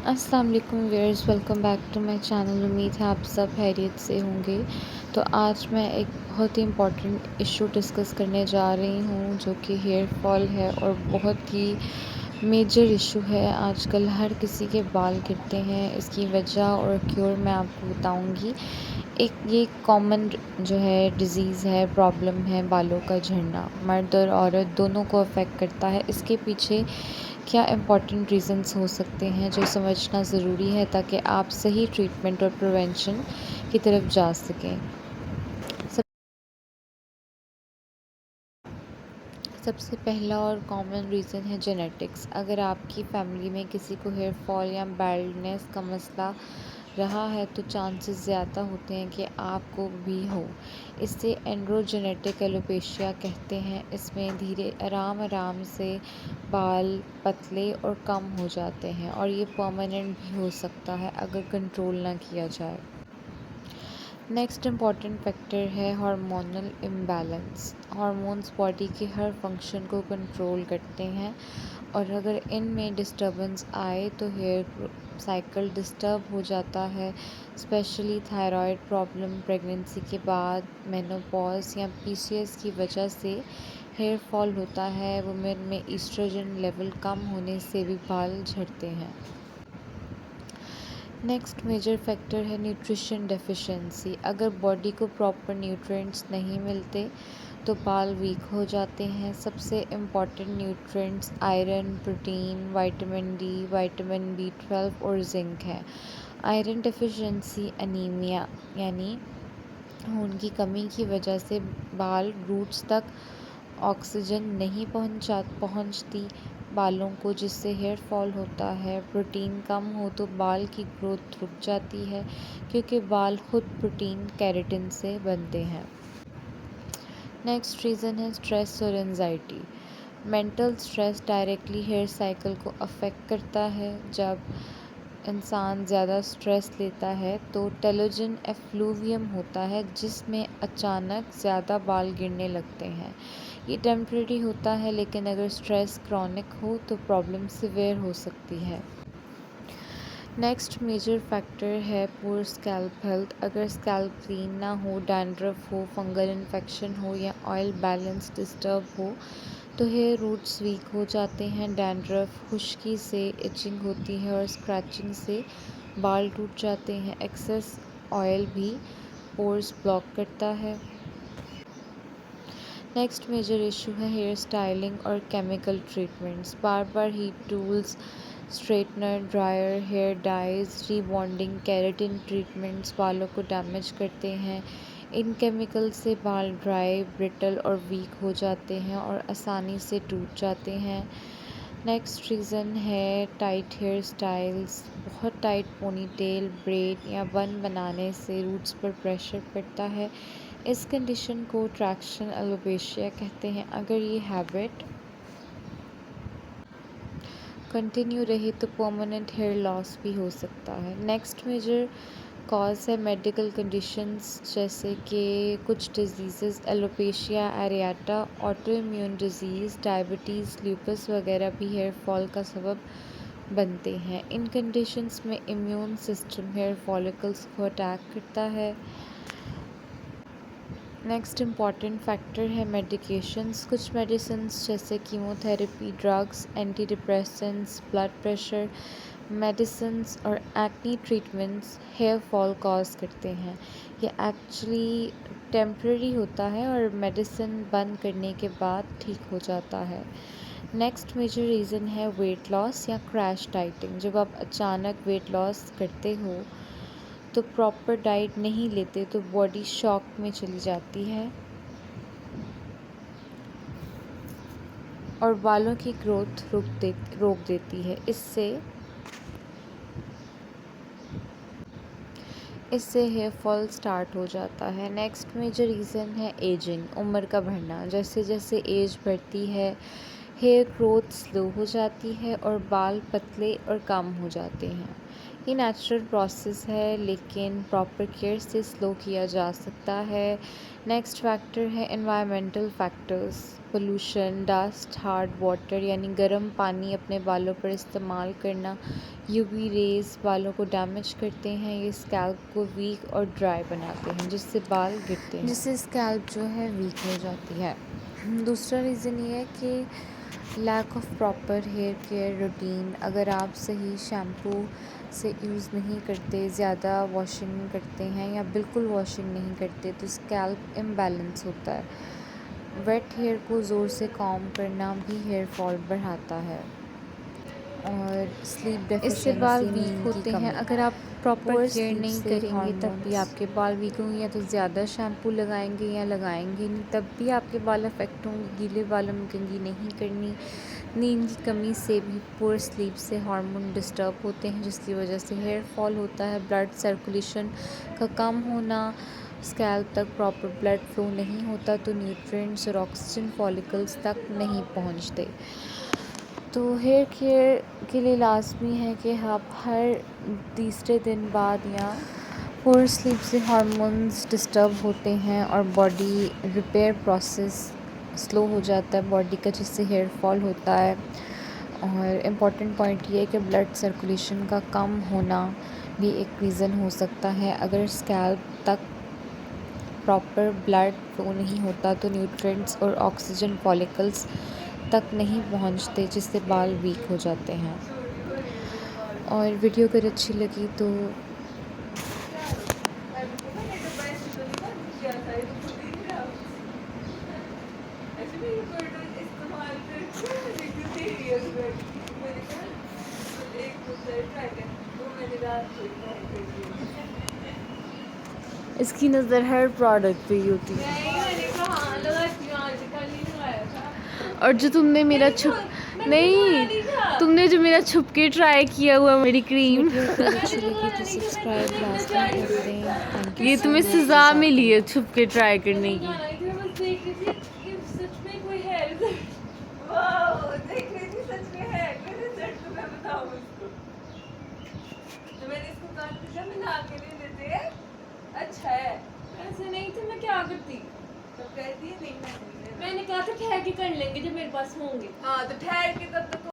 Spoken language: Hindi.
अस्सलाम वालेकुम viewers, welcome back to my channel. उम्मीद है आप सब खैरियत से होंगे। तो आज मैं एक बहुत ही इम्पॉर्टेंट इशू डिस्कस करने जा रही हूँ जो कि हेयर फॉल है और बहुत ही मेजर इशू है। आजकल हर किसी के बाल गिरते हैं। इसकी वजह और क्योर मैं आपको बताऊँगी। ये कॉमन जो है डिज़ीज़ है, प्रॉब्लम है, बालों का झड़ना। मर्द और औरत दोनों को अफेक्ट करता है। इसके पीछे क्या इम्पॉर्टेंट रीज़न्स हो सकते हैं जो समझना ज़रूरी है ताकि आप सही ट्रीटमेंट और प्रिवेंशन की तरफ जा सकें। सब सबसे पहला और कॉमन रीज़न है जेनेटिक्स। अगर आपकी फैमिली में किसी को हेयर फॉल या बाल्डनेस का मसला रहा है तो चांसेस ज़्यादा होते हैं कि आपको भी हो। इसे एंड्रोजेनेटिक एलोपेशिया कहते हैं। इसमें धीरे आराम आराम से बाल पतले और कम हो जाते हैं और ये परमानेंट भी हो सकता है अगर कंट्रोल ना किया जाए। नेक्स्ट इम्पॉर्टेंट फैक्टर है हार्मोनल इम्बैलेंस। हार्मोन्स बॉडी के हर फंक्शन को कंट्रोल करते हैं और अगर इनमें डिस्टर्बेंस आए तो हेयर साइकिल डिस्टर्ब हो जाता है। स्पेशली थायराइड प्रॉब्लम, प्रेगनेंसी के बाद, मेनोपॉज या पीसीएस की वजह से हेयर फॉल होता है। वुमेन में ईस्ट्रोजन लेवल कम होने से भी बाल झड़ते हैं। नेक्स्ट मेजर फैक्टर है न्यूट्रिशन डेफिशिएंसी। अगर बॉडी को प्रॉपर न्यूट्रिएंट्स नहीं मिलते तो बाल वीक हो जाते हैं। सबसे important nutrients iron, protein, vitamin D, vitamin B 12 और जिंक है। आयरन डेफिशिएंसी एनीमिया यानी खून की कमी की वजह से बाल रूट्स तक ऑक्सीजन नहीं पहुंचती बालों को, जिससे हेयर फॉल होता है। प्रोटीन कम हो तो बाल की ग्रोथ रुक जाती है क्योंकि बाल खुद प्रोटीन केराटिन से बनते हैं। नेक्स्ट रीज़न है स्ट्रेस और anxiety. Mental stress directly hair cycle को अफेक्ट करता है। जब इंसान ज़्यादा स्ट्रेस लेता है तो टेलोजन एफ्लूवियम होता है जिसमें अचानक ज़्यादा बाल गिरने लगते हैं। ये टेम्परेरी होता है लेकिन अगर स्ट्रेस क्रॉनिक हो तो प्रॉब्लम सिवियर हो सकती है। नेक्स्ट मेजर फैक्टर है पुअर स्कैल्प हेल्थ। अगर स्कैल्प क्लीन ना हो, डैंड्रफ हो, फंगल इन्फेक्शन हो या ऑयल बैलेंस डिस्टर्ब हो तो हेयर रूट्स वीक हो जाते हैं। डैंड्रफ खुश्की से इचिंग होती है और स्क्रैचिंग से बाल टूट जाते हैं। एक्सेस ऑयल भी पोर्स ब्लॉक करता है। नेक्स्ट मेजर इशू है हेयर स्टाइलिंग और केमिकल ट्रीटमेंट्स। बार बार heat tools, straightener, dryer, hair dyes, rebonding, keratin treatments बालों को डैमेज करते हैं। इन केमिकल से बाल ड्राई, ब्रिटल और वीक हो जाते हैं और आसानी से टूट जाते हैं। नेक्स्ट रीज़न है टाइट हेयर स्टाइल्स। बहुत टाइट पोनीटेल, ब्रेड या बन बनाने से रूट्स पर प्रेशर पड़ता है। इस कंडीशन को ट्रैक्शन एलोपेशिया कहते हैं। अगर ये हैबिट कंटिन्यू रहे तो परमानेंट हेयर लॉस भी हो सकता है। नेक्स्ट मेजर कॉज है मेडिकल कंडीशंस जैसे कि कुछ disease, alopecia areata, autoimmune disease, diabetes, lupus वगैरह भी हेयर फॉल का सबब बनते हैं। इन कंडीशंस में इम्यून सिस्टम हेयर फॉलिकल्स को अटैक करता है। नेक्स्ट इम्पॉर्टेंट फैक्टर है मेडिकेशंस। कुछ मेडिसिन्स जैसे chemotherapy, drugs, antidepressants, blood pressure medicines और acne treatments hair fall cause करते हैं। ये एक्चुअली टेम्परेरी होता है और मेडिसिन बंद करने के बाद ठीक हो जाता है। नेक्स्ट मेजर रीज़न है वेट लॉस या क्रैश डाइटिंग। जब आप अचानक वेट लॉस करते हो तो प्रॉपर डाइट नहीं लेते तो बॉडी शॉक में चली जाती है और बालों की ग्रोथ रोक देती है। इससे हेयर फॉल स्टार्ट हो जाता है। नेक्स्ट मेजर रीज़न है एजिंग, उम्र का बढ़ना। जैसे जैसे एज बढ़ती है हेयर ग्रोथ स्लो हो जाती है और बाल पतले और कम हो जाते हैं। ये नेचुरल प्रोसेस है, लेकिन प्रॉपर केयर से स्लो किया जा सकता है। नेक्स्ट फैक्टर है environmental factors. Pollution, dust, hard water यानी गर्म पानी अपने बालों पर इस्तेमाल करना, यूवी रेज बालों को डैमेज करते हैं। ये स्कैल्प को वीक और ड्राई बनाते हैं, जिससे बाल गिरते हैं, जिससे स्कैल्प जो है वीक हो जाती है। दूसरा रीज़न ये है कि lack of proper hair care routine. अगर आप सही शैम्पू से यूज़ नहीं करते, ज़्यादा वॉशिंग करते हैं या बिल्कुल वॉशिंग नहीं करते, तो स्कैल्प इम्बैलेंस होता है। वेट हेयर को ज़ोर से कॉम्ब करना भी हेयर फॉल बढ़ाता है। और स्लीप डेफिशिएंसी, इससे बाल वीक होते हैं। अगर आप प्रॉपर केयर नहीं करेंगे तब भी आपके बाल वीक होंगे, या तो ज़्यादा शैम्पू लगाएंगे या लगाएंगे नहीं तब भी आपके बाल अफेक्ट होंगे। गीले बालों में कंघी नहीं करनी। नींद की कमी से भी, पुअर स्लीप से हार्मोन डिस्टर्ब होते हैं, जिसकी वजह से हेयर फॉल होता है। ब्लड सर्कुलेशन का कम होना, स्कैल्प तक प्रॉपर ब्लड फ्लो नहीं होता तो न्यूट्रिएंट्स और ऑक्सीजन फॉलिकल्स तक नहीं पहुंचते। तो हेयर केयर के लिए लाजमी है कि आप हर तीसरे दिन बाद या पुअर स्लीप से हार्मोन्स डिस्टर्ब होते हैं और बॉडी रिपेयर प्रोसेस स्लो हो जाता है बॉडी का, जिससे हेयर फॉल होता है। और इम्पॉर्टेंट पॉइंट ये है कि ब्लड सर्कुलेशन का कम होना भी एक रीज़न हो सकता है। अगर स्कैल्प तक प्रॉपर ब्लड फ्लो नहीं होता तो न्यूट्रिएंट्स और ऑक्सीजन फॉलिकल्स तक नहीं पहुंचते, जिससे बाल वीक हो जाते हैं। और वीडियो अगर अच्छी लगी तो इसकी नज़र हर प्रोडक्ट पे ही होती है। और जो तुमने मेरा तुमने जो मेरा छुप के ट्राई किया हुआ मेरी क्रीम, अगर अच्छी लगी तो सब्सक्राइब लाजमी कर दें। ये तुम्हें सज़ा मिली है छुप के ट्राई करने की। अच्छा है, ऐसे नहीं थे मैं क्या करती। तो कहती है नहीं, मैंने कहा था ठहर के कर लेंगे जब मेरे पास होंगे। हाँ तो ठहर के तब तक